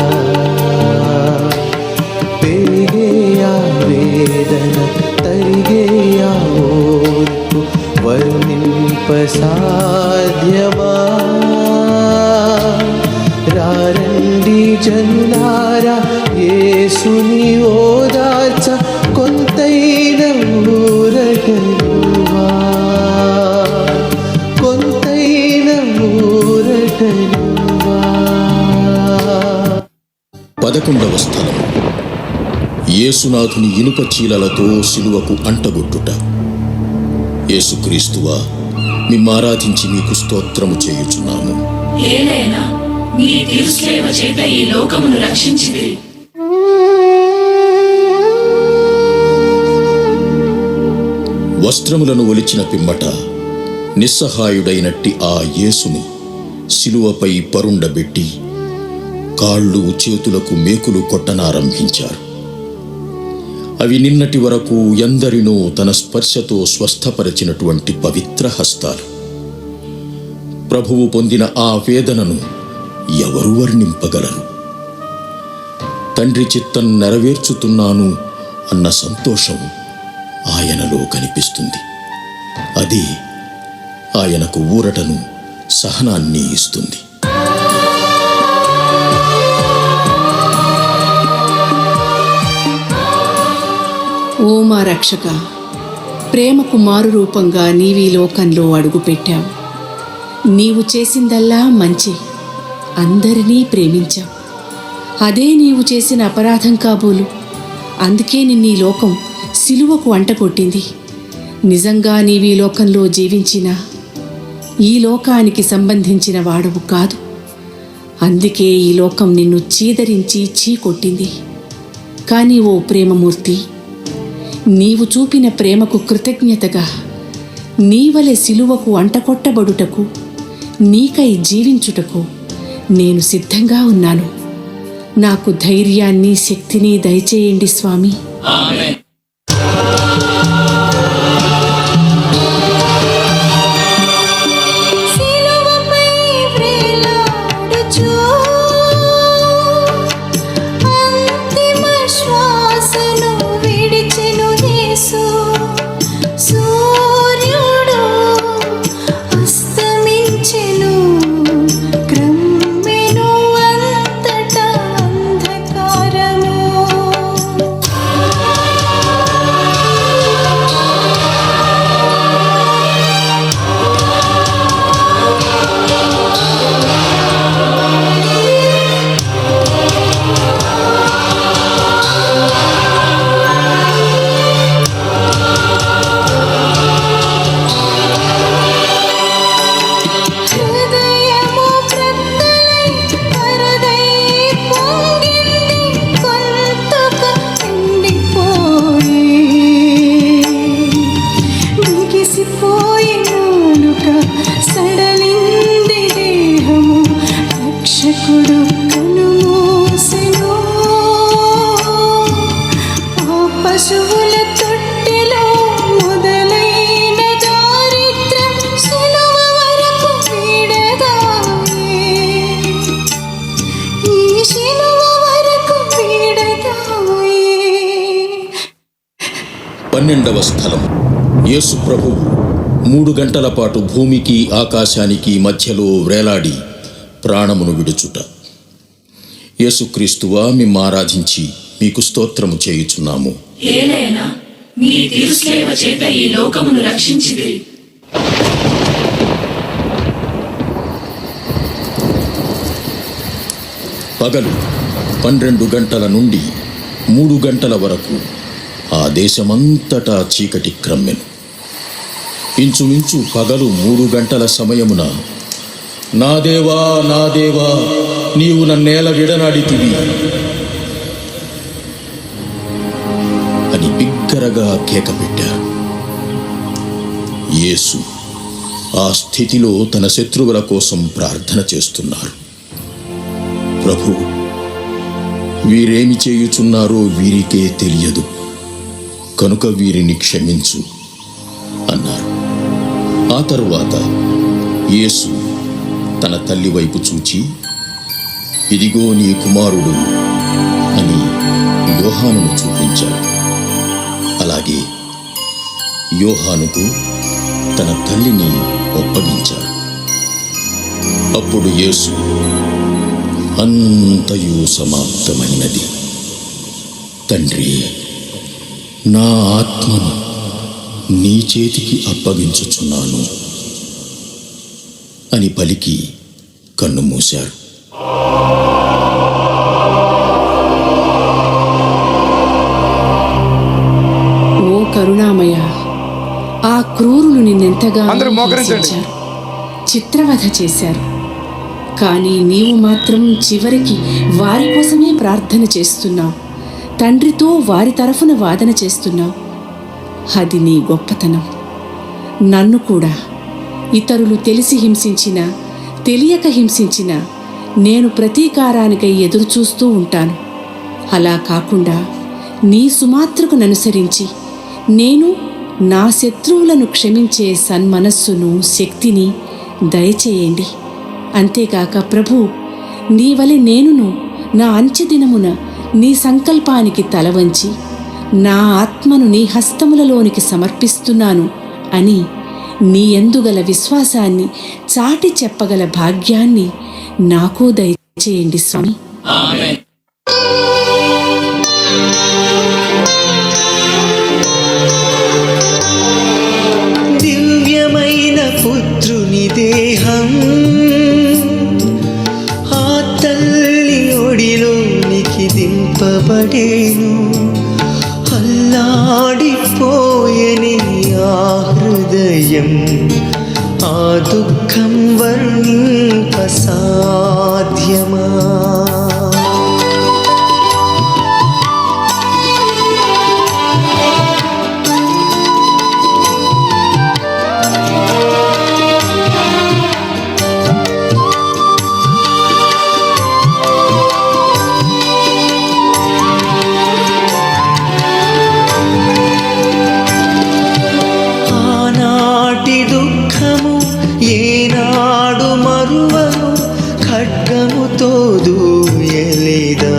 పెరిగే ఆ వేదన, తరిగే ఆ ఓర్పు వర్ణింప సాధ్యమా? రారండి జనులారా, యేసుని ఓదార్చ కొంతైన ఊరటనువా, కొంతైన ఊరటనువా. 11వ స్థలం, యేసునాథుని ఇనుప చీలలతో సిలువకు అంటగొట్టుట. యేసుక్రీస్తువా, మిమ్ము ఆరాధించి మీకు స్తోత్రము చేయుచున్నాము. ఏలైనా మీ తిరుసేవ చేత ఈ లోకమును రక్షించితిరి. వస్త్రములను ఒలిచిన పిమ్మట నిస్సహాయుడైనట్టి ఆ యేసుని సిలువపై పరుండబెట్టి కాళ్ళు చేతులకు మేకులు కొట్టనారంభించారు. అవి నిన్నటి వరకు ఎందరినో తన స్పర్శతో స్వస్థపరిచినటువంటి పవిత్ర హస్తాలు. ప్రభువు పొందిన ఆ వేదనను ఎవరు వర్ణింపగలరు? తండ్రి చిత్తం నెరవేర్చుతున్నాను అన్న సంతోషం ఆయనలో కనిపిస్తుంది. అది ఆయనకు ఊరటను, సహనాన్ని ఇస్తుంది. ఓ మా రక్షక, ప్రేమకు మారు రూపంగా నీవీ లోకంలో అడుగుపెట్టావు. నీవు చేసిందల్లా మంచి, అందరినీ ప్రేమించావు. అదే నీవు చేసిన అపరాధం కాబోలు. అందుకే నిన్నీ లోకం సిలువకు అంటకొట్టింది. నిజంగా నీవీ లోకంలో జీవించిన ఈ లోకానికి సంబంధించిన వాడవు కాదు. అందుకే ఈ లోకం నిన్ను చీదరించి చీకొట్టింది. కానీ ఓ ప్రేమమూర్తి, నీవు చూపిన ప్రేమకు కృతజ్ఞతగా నీవలె సిలువకు అంటకొట్టబడుటకు, నీకై జీవించుటకు నేను సిద్ధంగా ఉన్నాను. నాకు ధైర్యాన్ని, శక్తిని దయచేయండి స్వామి. పన్నెండవ స్థలం, యేసు ప్రభువు 3 గంటల పాటు భూమికి ఆకాశానికి మధ్యలో వ్రేలాడి ప్రాణమును విడుచుట. యేసుక్రీస్తువా, మిమ్ము ఆరాధించి మీకు స్తోత్రము చేయుచున్నాము. ఏలైనా మీ తిరుసేవ చేత ఈ లోకమును రక్షించితిరి. పగలు 12 గంటల నుండి 3 గంటల వరకు ఆ దేశమంతటా చీకటి క్రమ్మెను. ఇంచుమించు పగలు 3 గంటల సమయమున, నా దేవా, నా దేవా, నీవు నన్నేల విడనాడితివి అని బిగ్గరగా కేక పెట్టారు. యేసు ఆ స్థితిలో తన శత్రువుల కోసం ప్రార్థన చేస్తున్నారు. ప్రభు, వీరేమి చేయుచున్నారో వీరికే తెలియదు, కనుక వీరిని క్షమించు అన్నారు. ఆ తరువాత యేసు తన తల్లి వైపు చూచి, ఇదిగో నీ కుమారుడు అని యోహానును చూపించాడు. అలాగే యోహానుకు తన తల్లిని ఒప్పగించాడు. అప్పుడు యేసు, అంతయు సమాప్తమైనది. తండ్రి, నా ఆత్మను నీ చేతికి అప్పగించుచున్నాను అని పలికి కన్ను మూశారు. క్రూరులు నిన్నెంతగా అందరూ మోకరించండి. హింసించారు, చిత్రవధ చేశారు. కానీ నీవు మాత్రం చివరికి వారి కోసమే ప్రార్థన చేస్తున్నావు, తండ్రితో వారి తరఫున వాదన చేస్తున్నావు. అది నీ గొప్పతనం. నన్ను కూడా ఇతరులు తెలిసి హింసించినా తెలియక హింసించినా నేను ప్రతీకారానికై ఎదురుచూస్తూ ఉంటాను. అలా కాకుండా నీ సుమాత్రకు అనుసరించి నేను నా శత్రువులను క్షమించే సన్మనస్సును, శక్తిని దయచేయండి. అంతేకాక ప్రభు, నీ వలె నేనును నా అంత్యదినమున నీ సంకల్పానికి తలవంచి నా ఆత్మను నీ హస్తములలోనికి సమర్పిస్తున్నాను అని నీ యందుగల విశ్వాసాన్ని చాటి చెప్పగల భాగ్యాన్ని నాకు దయచేయండి స్వామి. దివ్యమైన పుత్రుని దేహం ఆ తల్లి ఒడిలోనికి దింపబడేను. అల్లాడిపోయని ఆ హృదయం, ఆ దుఃఖం వర్ణింపసాధ్యమా? ఆనాటి దుఃఖము ఏనాడు మరువను, ఖడ్గముతో దూయలేదా?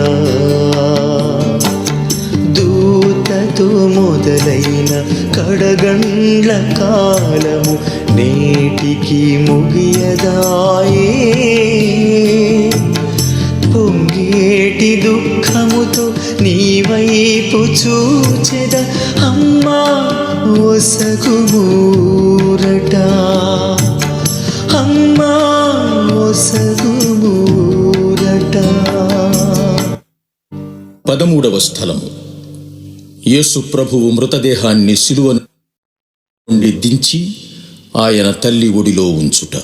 దూతతో మొదలైన కడగండ్ల కాలము నేటికి ముగియదాయే. పొంగేటి దుఃఖముతో నీ వైపు చూచెద అమ్మా ఒసగుమూరట, అమ్మా ఒసగుమూరట. 13వ స్థలము. యేసు ప్రభువు మృతదేహాన్ని సిలువ నుండి దించి ఆయన తల్లి ఒడిలో ఉంచుట.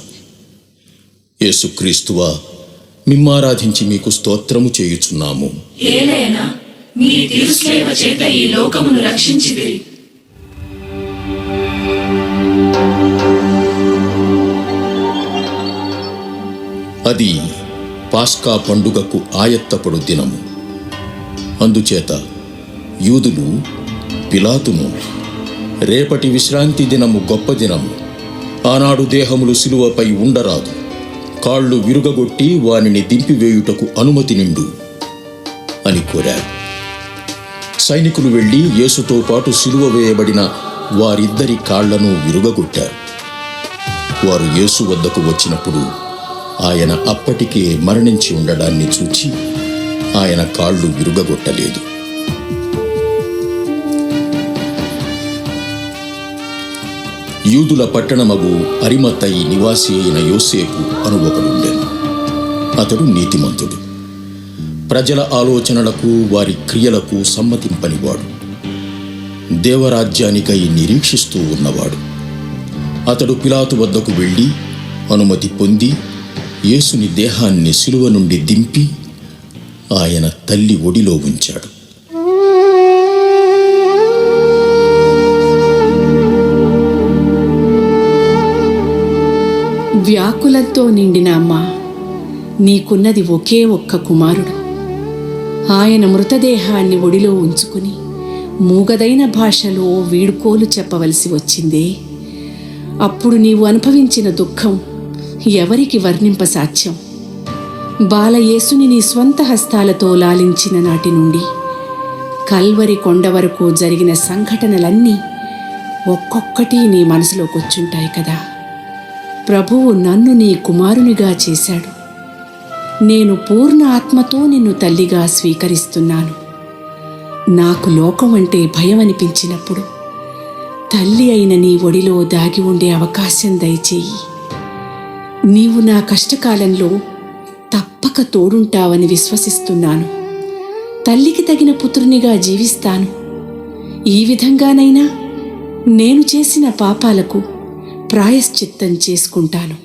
యేసుక్రీస్తువా, మిమ్మారాధించి మీకు స్తోత్రము చేయుచున్నాము. ఏలైనా మీ తిరుసేవ చేత ఈ లోకమును రక్షించితిరి. అది పాస్కా పండుగకు ఆయత్తపడు దినము. అందుచేత యూదులు పిలాతును, రేపటి విశ్రాంతి దినము గొప్ప దినము, ఆనాడు దేహములు సిలువపై ఉండరాదు, కాళ్ళు విరుగగొట్టి వానిని దింపివేయుటకు అనుమతి నిండు అని కోరారు. సైనికులు వెళ్లి యేసుతో పాటు సిలువ వేయబడిన వారిద్దరి కాళ్లను విరుగగొట్టారు. వారు యేసు వద్దకు వచ్చినప్పుడు ఆయన అప్పటికే మరణించి ఉండడాన్ని చూచి ఆయన కాళ్ళు విరుగగొట్టలేదు. యూదుల పట్టణమగు అరిమతయి నివాసి అయిన యోసేపు అను ఒకడుండెను. అతడు నీతిమంతుడు, ప్రజల ఆలోచనలకు వారి క్రియలకు సమ్మతింపనివాడు, దేవరాజ్యానికై నిరీక్షిస్తూ ఉన్నవాడు. అతడు పిలాతు వద్దకు వెళ్ళి అనుమతి పొంది యేసుని దేహాన్ని సిలువ నుండి దింపి ఆయన తల్లి ఒడిలో ఉంచాడు. వ్యాకులంతో నిండిన అమ్మ, నీకున్నది ఒకే ఒక్క కుమారుడు. ఆయన మృతదేహాన్ని ఒడిలో ఉంచుకుని మూగదైన భాషలో వీడుకోలు చెప్పవలసి వచ్చిందే. అప్పుడు నీవు అనుభవించిన దుఃఖం ఎవరికి వర్ణింపసాధ్యం? బాలయేసుని నీ స్వంత హస్తాలతో లాలించిన నాటి నుండి కల్వరి కొండ వరకు జరిగిన సంఘటనలన్నీ ఒక్కొక్కటి నీ మనసులోకొచ్చుంటాయి కదా. ప్రభువు నన్ను నీ కుమారునిగా చేశాడు. నేను పూర్ణ ఆత్మతో నిన్ను తల్లిగా స్వీకరిస్తున్నాను. నాకు లోకం అంటే భయం అనిపించినప్పుడు తల్లి అయిన నీ ఒడిలో దాగి ఉండే అవకాశం దయచేయి. నీవు నా కష్టకాలంలో తప్పక తోడుంటావని విశ్వసిస్తున్నాను. తల్లికి తగిన పుత్రునిగా జీవిస్తాను. ఈ విధంగానైనా నేను చేసిన పాపాలకు ప్రాయశ్చిత్తం చేసుకుంటాను.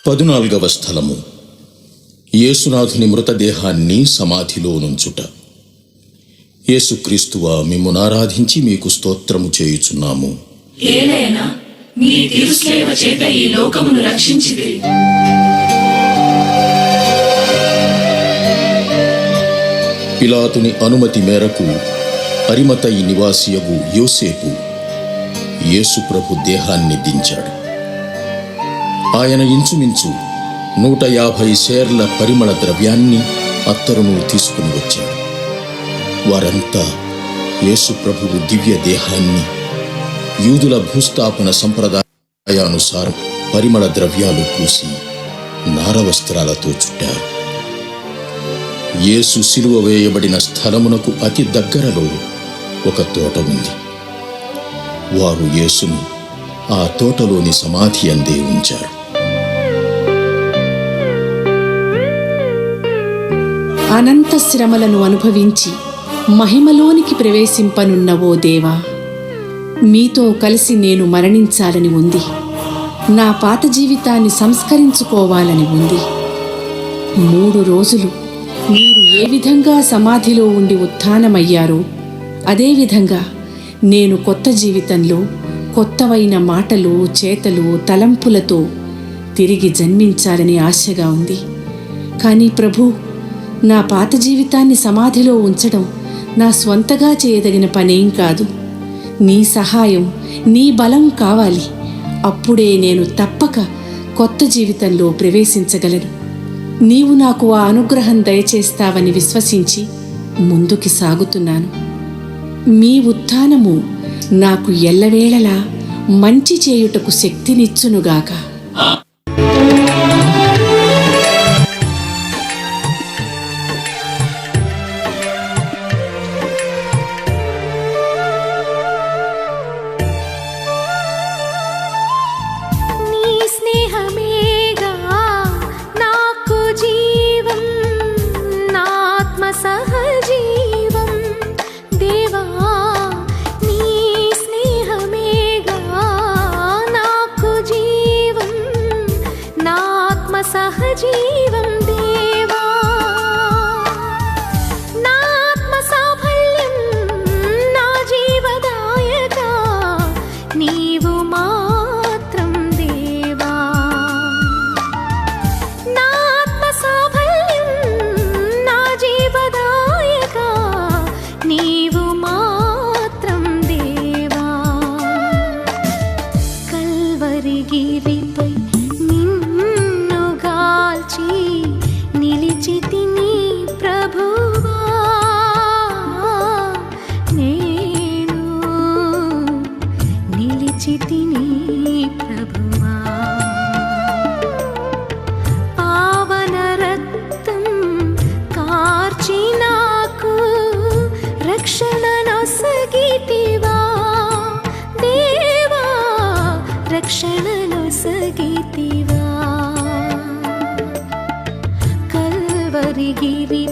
పదునాలుగవ స్థలము, యేసునాథుని మృతదేహాన్ని సమాధిలో నుంచుట. యేసుక్రీస్తువా, మిమ్మును ఆరాధించి మీకు స్తోత్రము చేయుచున్నాము. ఏలైనా నీ తిరుసేవ చేత ఈ లోకమును రక్షించితిరి. పిలాతుని అనుమతి మేరకు అరిమతయి నివాసియగు యోసేపు యేసు ప్రభు దేహాన్ని దించాడు. ఆయన ఇంచుమించు 150 సేర్ల పరిమళ ద్రవ్యాన్ని, అత్తరును తీసుకుని వచ్చాడు. వారంతా యేసు ప్రభువు దివ్య దేహాన్ని యూదుల భూస్థాపన సంప్రదాయానుసారం పరిమళ ద్రవ్యాలు పూసి నారవస్త్రాలతో చుట్టారు. యేసు సిలువ వేయబడిన స్థలమునకు అతి దగ్గరలో ఒక తోట ఉంది. వారు యేసును ఆ తోటలోని సమాధి అందే ఉంచారు. అనంత శ్రమలను అనుభవించి మహిమలోనికి ప్రవేశింపనున్న ఓ దేవా, మీతో కలిసి నేను మరణించాలని ఉంది. నా పాత జీవితాన్ని సంస్కరించుకోవాలని ఉంది. 3 రోజులు మీరు ఏ విధంగా సమాధిలో ఉండి ఉత్థానమయ్యారో అదేవిధంగా నేను కొత్త జీవితంలో కొత్తవైన మాటలు, చేతలు, తలంపులతో తిరిగి జన్మించాలని ఆశగా ఉంది. కానీ ప్రభు, నా పాత జీవితాన్ని సమాధిలో ఉంచడం నా స్వంతగా చేయదగిన పనేం కాదు. నీ సహాయం, నీ బలం కావాలి. అప్పుడే నేను తప్పక కొత్త జీవితంలో ప్రవేశించగలను. నీవు నాకు ఆ అనుగ్రహం దయచేస్తావని విశ్వసించి ముందుకి సాగుతున్నాను. మీ ఉత్థానము నాకు ఎల్లవేళలా మంచి చేయుటకు శక్తినిచ్చునుగాక. సహజీవం దేవా, నా ఆత్మ సాఫల్యం, నా జీవదాయక నీవు మాత్రం దేవా. నా ఆత్మ సాఫల్యం, నా జీవదాయక హరిగిరి